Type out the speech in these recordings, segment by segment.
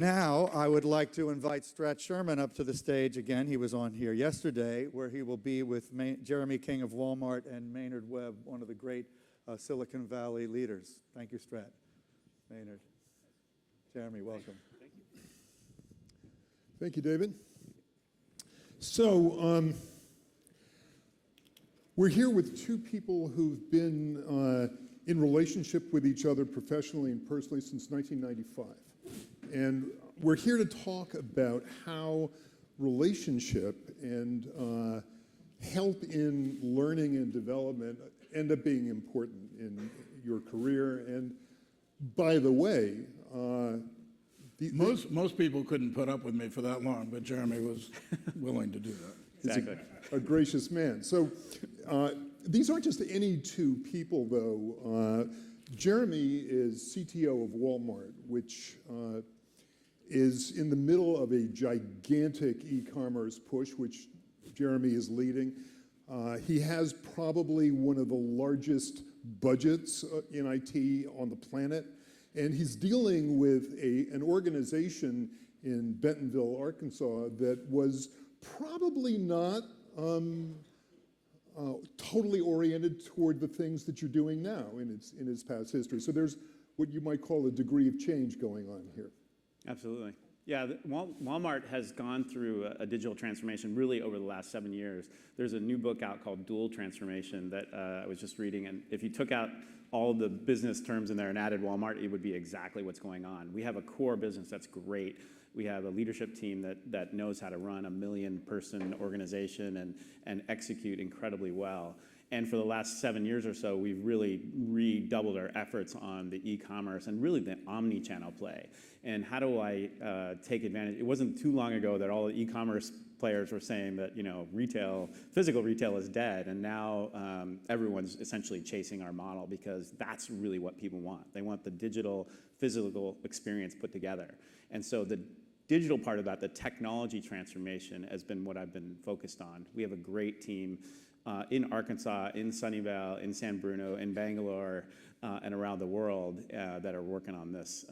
Now, I would like to invite Strat Sherman up to the stage again. He was on here yesterday, where he will be with Jeremy King of Walmart and Maynard Webb, one of the great Silicon Valley leaders. Thank you, Strat. Maynard. Jeremy, welcome. Thank you. Thank you, David. So, we're here with two people who've been in relationship with each other professionally and personally since 1995. And we're here to talk about how relationship and help in learning and development end up being important in your career. And by the way, most people couldn't put up with me for that long, but Jeremy was willing to do that. Exactly. A gracious man. So these aren't just any two people, though. Jeremy is CTO of Walmart, which is in the middle of a gigantic e-commerce push, which Jeremy is leading. He has probably one of the largest budgets in IT on the planet, and he's dealing with an organization in Bentonville, Arkansas, that was probably not totally oriented toward the things that you're doing now in its past history. So there's what you might call a degree of change going on here. Absolutely. Yeah, Walmart has gone through a digital transformation really over the last 7 years. There's a new book out called Dual Transformation that I was just reading, and if you took out all the business terms in there and added Walmart, it would be exactly what's going on. We have a core business that's great. We have a leadership team that knows how to run a million-person organization and execute incredibly well. And for the last 7 years or so, we've really redoubled our efforts on the e-commerce and really the omni-channel play. And how do I take advantage? It wasn't too long ago that all the e-commerce players were saying that physical retail is dead, and now everyone's essentially chasing our model because that's really what people want. They want the digital, physical experience put together. And so the digital part of that, the technology transformation, has been what I've been focused on. We have a great team in Arkansas, in Sunnyvale, in San Bruno, in Bangalore, and around the world that are working on this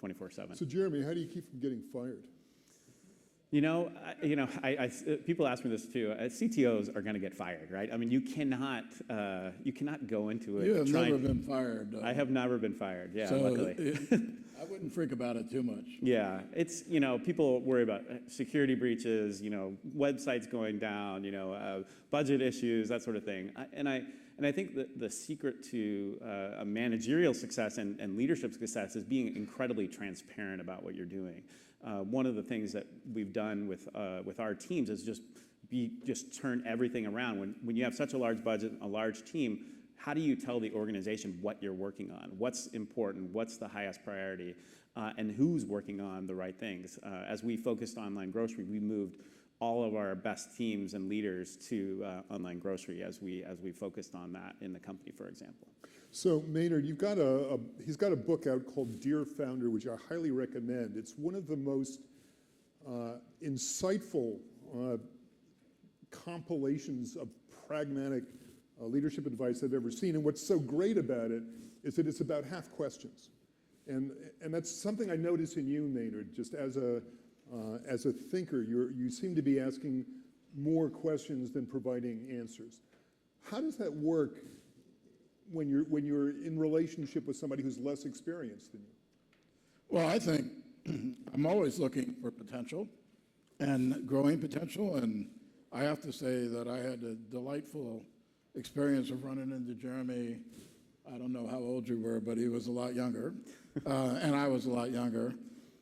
24/7. So Jeremy, how do you keep from getting fired? People ask me this too. CTOs are going to get fired, right? I mean, you cannot go into it. You have never been fired. I have never been fired. Yeah, so luckily. I wouldn't freak about it too much. Yeah, it's people worry about security breaches, websites going down, budget issues, that sort of thing. And I think that the secret to a managerial success and leadership success is being incredibly transparent about what you're doing. One of the things that we've done with our teams is just turn everything around. When you have such a large budget, a large team, how do you tell the organization what you're working on? What's important? What's the highest priority? And who's working on the right things? As we focused on online grocery, we moved all of our best teams and leaders to online grocery as we focused on that in the company, for example. So Maynard, he's got a book out called Dear Founder, which I highly recommend. It's one of the most insightful compilations of pragmatic leadership advice I've ever seen. And what's so great about it is that it's about half questions. And that's something I notice in you, Maynard, just as a thinker. You seem to be asking more questions than providing answers. How does that work when you're in relationship with somebody who's less experienced than you? Well, I think I'm always looking for potential and growing potential, and I have to say that I had a delightful experience of running into Jeremy. I don't know how old you were, but he was a lot younger, and I was a lot younger.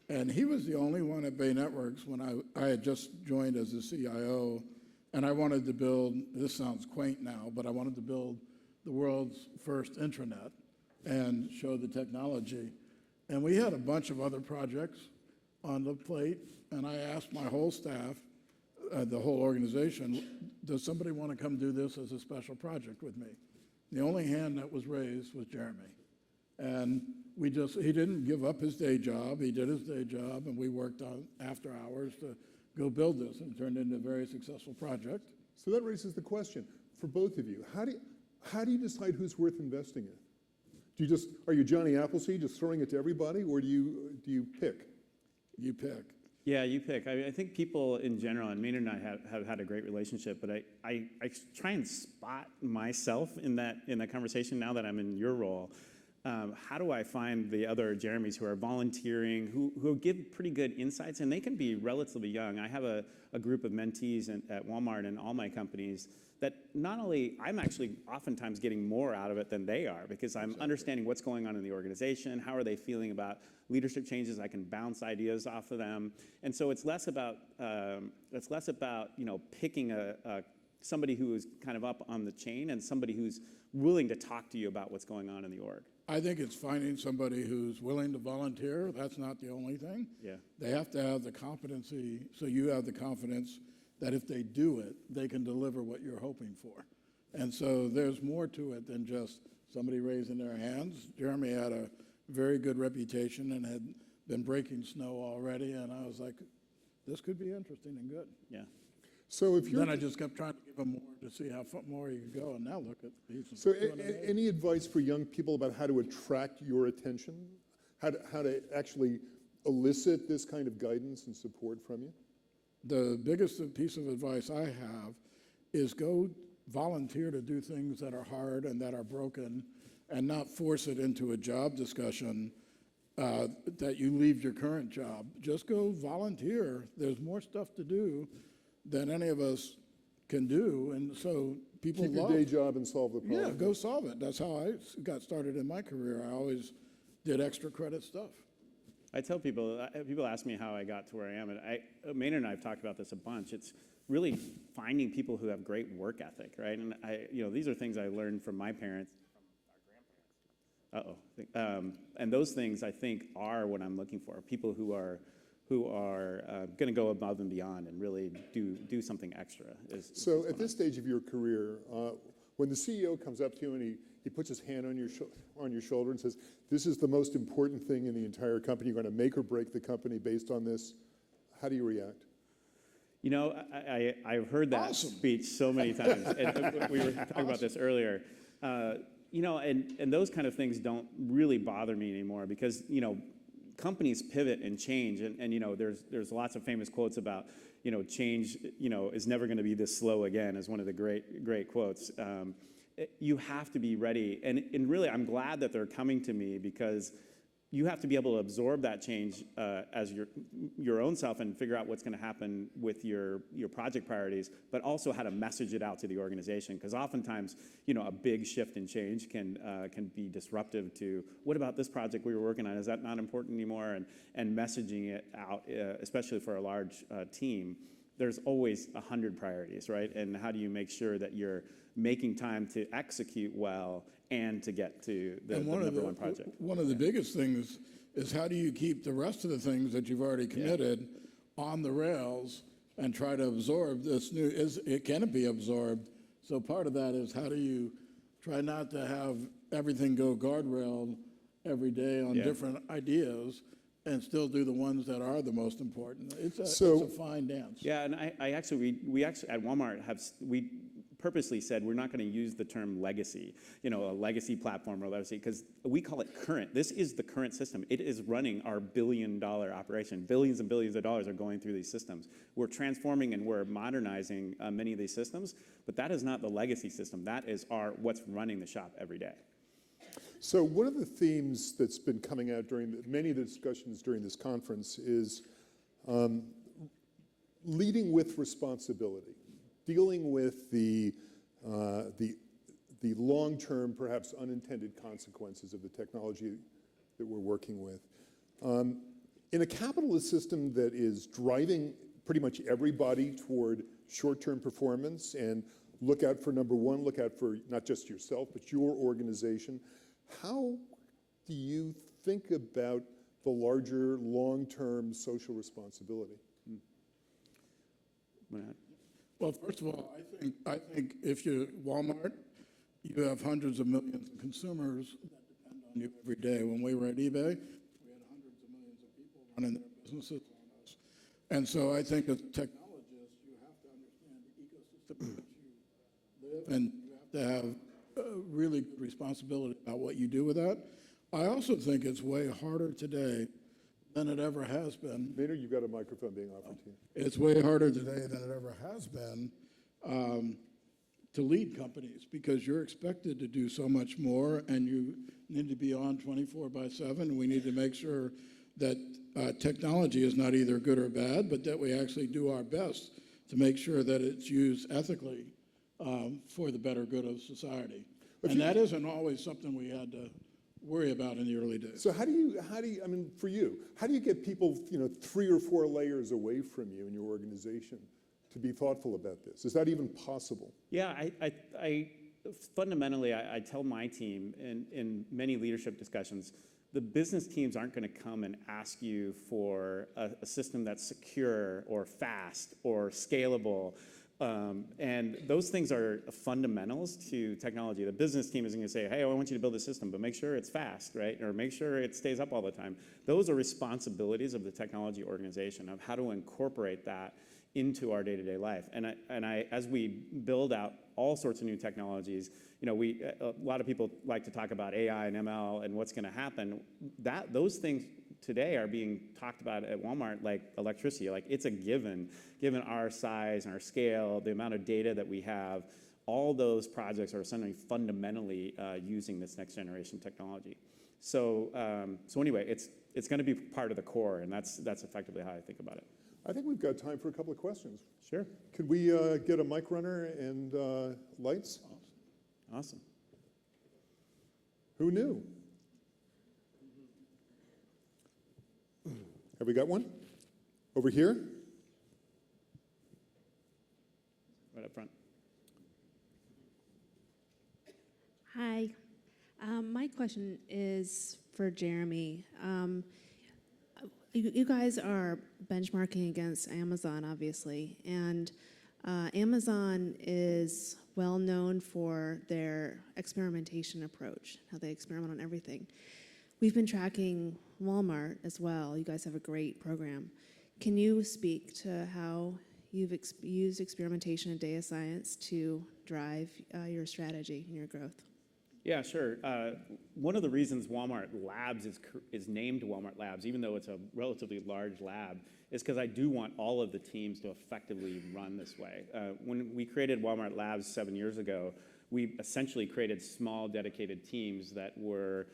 And he was the only one at Bay Networks when I had just joined as a CIO, and I wanted to build, this sounds quaint now, but I wanted to build the world's first intranet and show the technology. And we had a bunch of other projects on the plate, and I asked my whole staff, the whole organization, does somebody want to come do this as a special project with me? The only hand that was raised was Jeremy. And he didn't give up his day job. He did his day job, and we worked on after hours to go build this, and turned into a very successful project. So that raises the question for both of you. How do you decide who's worth investing in? Are you Johnny Appleseed, just throwing it to everybody, or do you pick? You pick. Yeah, you pick. I think people in general, and Maynard and I have had a great relationship, but I try and spot myself in that conversation now that I'm in your role. How do I find the other Jeremys who are volunteering, who give pretty good insights, and they can be relatively young. I have a group of mentees at Walmart and all my companies that not only, I'm actually oftentimes getting more out of it than they are, because I'm understanding what's going on in the organization, how are they feeling about leadership changes, I can bounce ideas off of them. And so it's less about picking somebody who is kind of up on the chain and somebody who's willing to talk to you about what's going on in the org. I think it's finding somebody who's willing to volunteer. That's not the only thing. Yeah. They have to have the competency, so you have the confidence that if they do it, they can deliver what you're hoping for. And so there's more to it than just somebody raising their hands. Jeremy had a very good reputation and had been breaking snow already, and I was like, this could be interesting and good. Yeah. So if you're Then I just kept trying to give him more to see how far more he could go, and now look at he's So doing amazing. any advice for young people about how to attract your attention? How to actually elicit this kind of guidance and support from you? The biggest piece of advice I have is go volunteer to do things that are hard and that are broken, and not force it into a job discussion that you leave your current job. Just go volunteer. There's more stuff to do than any of us can do, and so people Keep your love. day job and solve the problem. Yeah, go solve it. That's how I got started in my career. I always did extra credit stuff. I tell people, people ask me how I got to where I am, and Maynard and I have talked about this a bunch. It's really finding people who have great work ethic, right? And these are things I learned from my parents, from our grandparents. And those things I think are what I'm looking for. People who are going to go above and beyond and really do something extra. So at this stage of your career, when the CEO comes up to you and he puts his hand on your shoulder and says, this is the most important thing in the entire company, you're going to make or break the company based on this, how do you react? You know, I've heard that speech so many times. And we were talking about this earlier. And those kind of things don't really bother me anymore because, companies pivot and change. And there's lots of famous quotes about, change, is never going to be this slow again, is one of the great quotes. You have to be ready. And really, I'm glad that they're coming to me because you have to be able to absorb that change as your own self and figure out what's going to happen with your project priorities, but also how to message it out to the organization. Because oftentimes, a big shift in change can be disruptive to what about this project we were working on? Is that not important anymore? And messaging it out, especially for a large team, there's always 100 priorities, right? And how do you make sure that you're making time to execute well and to get to the number one project? One of the biggest things is how do you keep the rest of the things that you've already committed on the rails and try to absorb this new, can it be absorbed? So part of that is how do you try not to have everything go guardrailed every day on different ideas and still do the ones that are the most important. It's a fine dance. Yeah, and we actually at Walmart we purposely said we're not going to use the term legacy, a legacy platform or legacy, because we call it current. This is the current system. It is running our billion-dollar operation. Billions and billions of dollars are going through these systems. We're transforming and we're modernizing many of these systems, but that is not the legacy system. That is what's running the shop every day. So one of the themes that's been coming out during many of the discussions during this conference is leading with responsibility, dealing with the long-term, perhaps unintended consequences of the technology that we're working with. In a capitalist system that is driving pretty much everybody toward short-term performance and look out for number one, look out for not just yourself, but your organization, how do you think about the larger long-term social responsibility? Well, first of all, I think if you're Walmart, you have hundreds of millions of consumers that depend on you every day. When we were at eBay, we had hundreds of millions of people running their businesses on us. And so I think as technologists, you have to understand the ecosystem in which you live, and you have to have really good responsibility about what you do with that. I also think it's way harder today than it ever has been. Maynard, you've got a microphone being offered to you. It's way harder today than it ever has been to lead companies because you're expected to do so much more and you need to be on 24/7. We need to make sure that technology is not either good or bad, but that we actually do our best to make sure that it's used ethically for the better good of society. And that isn't always something we had to worry about in the early days. So how do you, I mean, for you, how do you get people, 3 or 4 layers away from you in your organization to be thoughtful about this? Is that even possible? Yeah, I fundamentally, I tell my team in many leadership discussions, the business teams aren't going to come and ask you for a system that's secure or fast or scalable. And those things are fundamentals to technology. The business team isn't going to say, hey, I want you to build a system, but make sure it's fast, right? Or make sure it stays up all the time. Those are responsibilities of the technology organization of how to incorporate that into our day-to-day life. And as we build out all sorts of new technologies, a lot of people like to talk about AI and ML and what's going to happen. Those things today are being talked about at Walmart like electricity. Like it's a given our size and our scale, the amount of data that we have. All those projects are suddenly fundamentally using this next generation technology. So anyway, it's going to be part of the core, and that's effectively how I think about it. I think we've got time for a couple of questions. Sure. Could we get a mic runner and lights? Awesome. Who knew? Have we got one? Over here? Right up front. Hi. My question is for Jeremy. You guys are benchmarking against Amazon, obviously, and Amazon is well known for their experimentation approach, how they experiment on everything. We've been tracking Walmart as well. You guys have a great program. Can you speak to how you've used experimentation and data science to drive your strategy and your growth? Yeah, sure. One of the reasons Walmart Labs is named Walmart Labs, even though it's a relatively large lab, is because I do want all of the teams to effectively run this way. When we created Walmart Labs 7 years ago, we essentially created small dedicated teams that were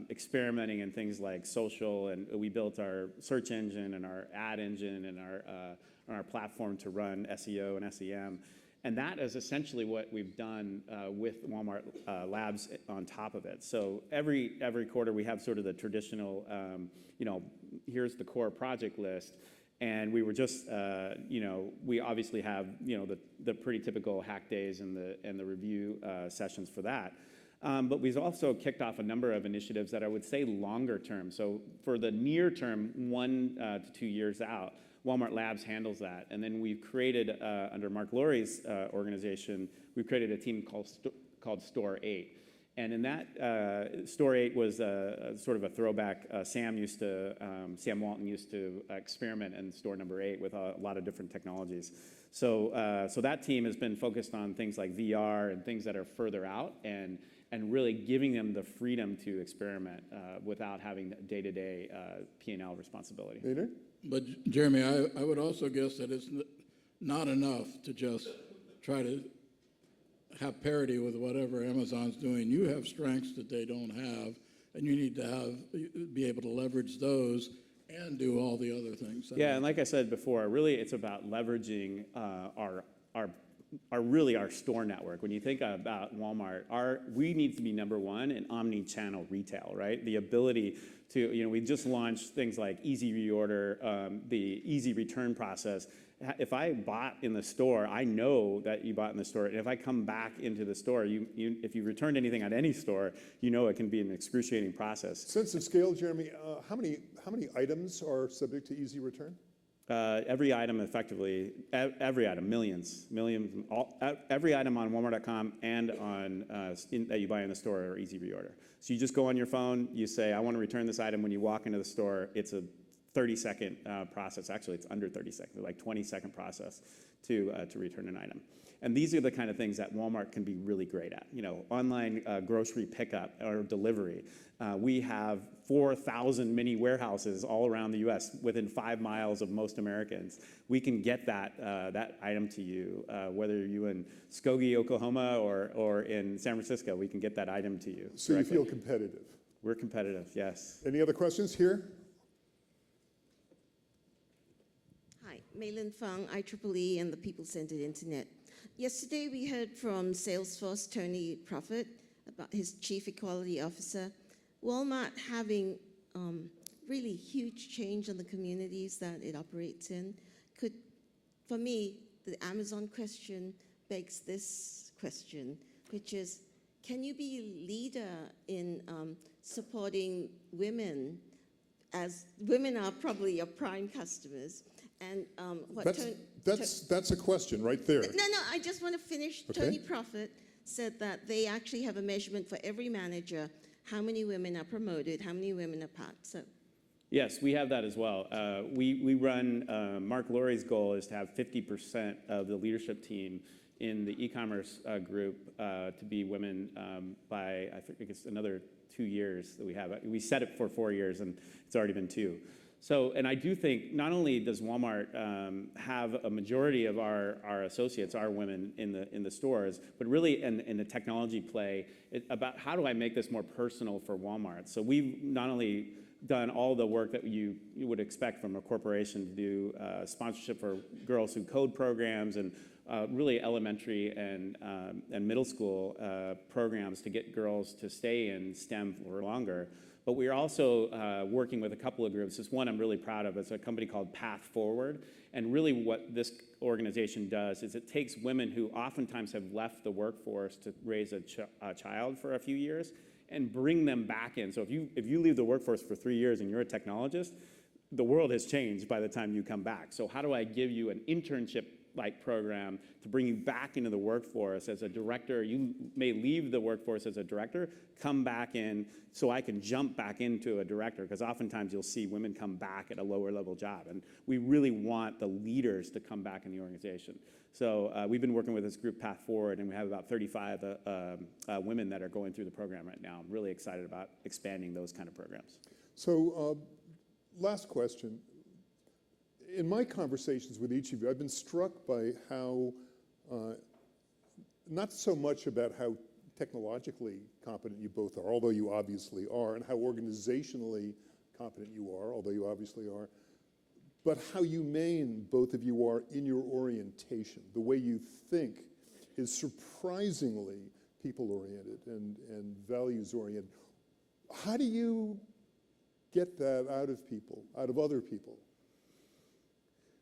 experimenting in things like social, and we built our search engine and our ad engine and our platform to run SEO and SEM. And that is essentially what we've done with Walmart Labs on top of it. So every quarter we have sort of the traditional, here's the core project list. And we were just, we obviously have, the pretty typical hack days and the review sessions for that. But we've also kicked off a number of initiatives that I would say longer term. So for the near term, 1 to 2 years out, Walmart Labs handles that. And then we've created, under Mark Laurie's organization, we've created a team called Store 8. And in that, Store 8 was sort of a throwback. Sam Walton used to experiment in store number 8 with a lot of different technologies. So that team has been focused on things like VR and things that are further out and really giving them the freedom to experiment without having day-to-day P&L responsibility. Maynard? But Jeremy, I would also guess that it's not enough to just try to have parity with whatever Amazon's doing. You have strengths that they don't have, and you need to be able to leverage those and do all the other things. Yeah, and like I said before, really it's about leveraging our store network. When you think about Walmart, we need to be number one in omni-channel retail, right? The ability to, we just launched things like Easy Reorder, the easy return process. If I bought in the store, I know that you bought in the store. And if I come back into the store, if you returned anything at any store, it can be an excruciating process. Sense of scale, Jeremy, how many items are subject to easy return? Every item effectively, every item, millions, every item on Walmart.com and on that you buy in the store are Easy Reorder. So you just go on your phone, you say, I want to return this item. When you walk into the store, it's a 30-second process. Actually, it's under 30 seconds, like 20-second process to return an item. And these are the kind of things that Walmart can be really great at. You know, online grocery pickup or delivery. We have 4,000 mini warehouses all around the U.S. within 5 miles of most Americans. We can get that item to you, whether you're in Skokie, Oklahoma, or in San Francisco. We can get that item to you. So directly. you feel competitive. We're competitive, yes. Any other questions here? Hi, Maylin Fang, IEEE and the People-Centered Internet. Yesterday we heard from Salesforce Tony Profit, about his Chief Equality Officer. Walmart having really huge change in the communities that it operates in. For me, the Amazon question begs this question, which is, can you be a leader in supporting women, as women are probably your prime customers? And That's a question right there. No, I just want to finish. Okay. Tony Profit said that they actually have a measurement for every manager, how many women are promoted, how many women are part. So, Yes, we have that as well. We run, Mark Lurie's goal is to have 50% of the leadership team in the e-commerce group to be women by, I think it's another 2 years that we have. We set it for 4 years, and it's already been 2. So, and I do think not only does Walmart have a majority of our associates are women in the stores, but really in the technology play about how do I make this more personal for Walmart. So we've not only done all the work that you would expect from a corporation to do sponsorship for Girls Who Code programs and really elementary and middle school programs to get girls to stay in STEM for longer. But we're also working with a couple of groups. This one I'm really proud of. It's a company called Path Forward. And really what this organization does is it takes women who oftentimes have left the workforce to raise a child for a few years and bring them back in. So if you leave the workforce for 3 years and you're a technologist, the world has changed by the time you come back. So how do I give you an internship-like program to bring you back into the workforce as a director? You may leave the workforce as a director, come back in so I can jump back into a director, because oftentimes you'll see women come back at a lower level job. And we really want the leaders to come back in the organization. So we've been working with this group, Path Forward, and we have about 35 women that are going through the program right now. I'm really excited about expanding those kind of programs. So last question. In my conversations with each of you, I've been struck by how, not so much about how technologically competent you both are, although you obviously are, and how organizationally competent you are, although you obviously are, but how humane both of you are in your orientation. The way you think is surprisingly people-oriented and values-oriented. How do you get that out of people, out of other people?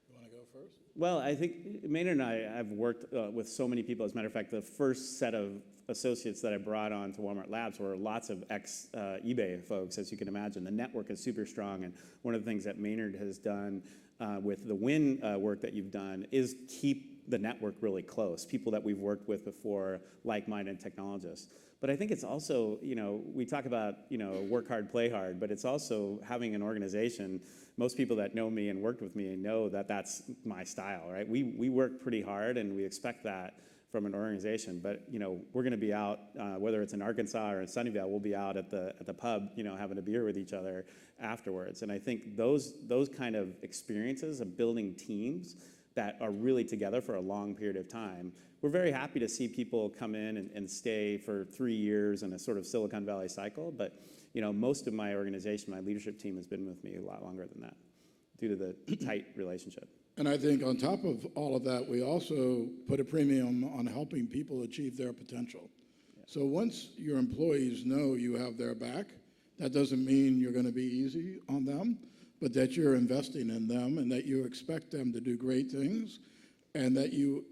You want to go first? Well, I think Maynard and I have worked with so many people. As a matter of fact, the first set of associates that I brought on to Walmart Labs were lots of ex-eBay folks, as you can imagine. The network is super strong, and one of the things that Maynard has done with the Win work that you've done is keep the network really close, people that we've worked with before, like-minded technologists. But I think it's also, we talk about, work hard, play hard, but it's also having an organization. Most people that know me and worked with me know that that's my style, right? We work pretty hard, and we expect that from an organization. But, we're going to be out, whether it's in Arkansas or in Sunnyvale, we'll be out at the pub, having a beer with each other afterwards. And I think those kind of experiences of building teams that are really together for a long period of time. We're very happy to see people come in and stay for 3 years in a sort of Silicon Valley cycle, but most of my organization, my leadership team has been with me a lot longer than that due to the tight relationship. And I think on top of all of that, we also put a premium on helping people achieve their potential. Yeah. So once your employees know you have their back, that doesn't mean you're going to be easy on them, but that you're investing in them and that you expect them to do great things and that you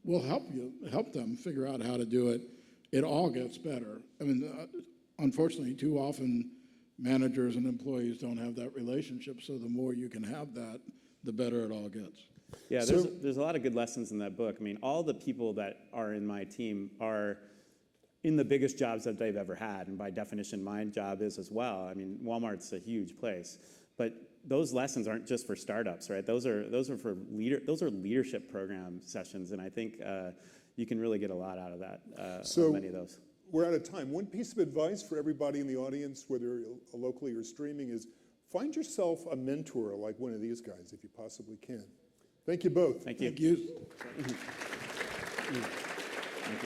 will help them figure out how to do it. It all gets better. I mean, unfortunately, too often managers and employees don't have that relationship, so the more you can have that, the better it all gets. Yeah, there's a lot of good lessons in that book. I mean, all the people that are in my team are in the biggest jobs that they've ever had, and by definition, my job is as well. I mean, Walmart's a huge place. But those lessons aren't just for startups, right? Those are for leadership program sessions, and I think you can really get a lot out of that. So- of many of those. We're out of time. One piece of advice for everybody in the audience, whether locally or streaming, is find yourself a mentor like one of these guys if you possibly can. Thank you both. Thank you. Thank you.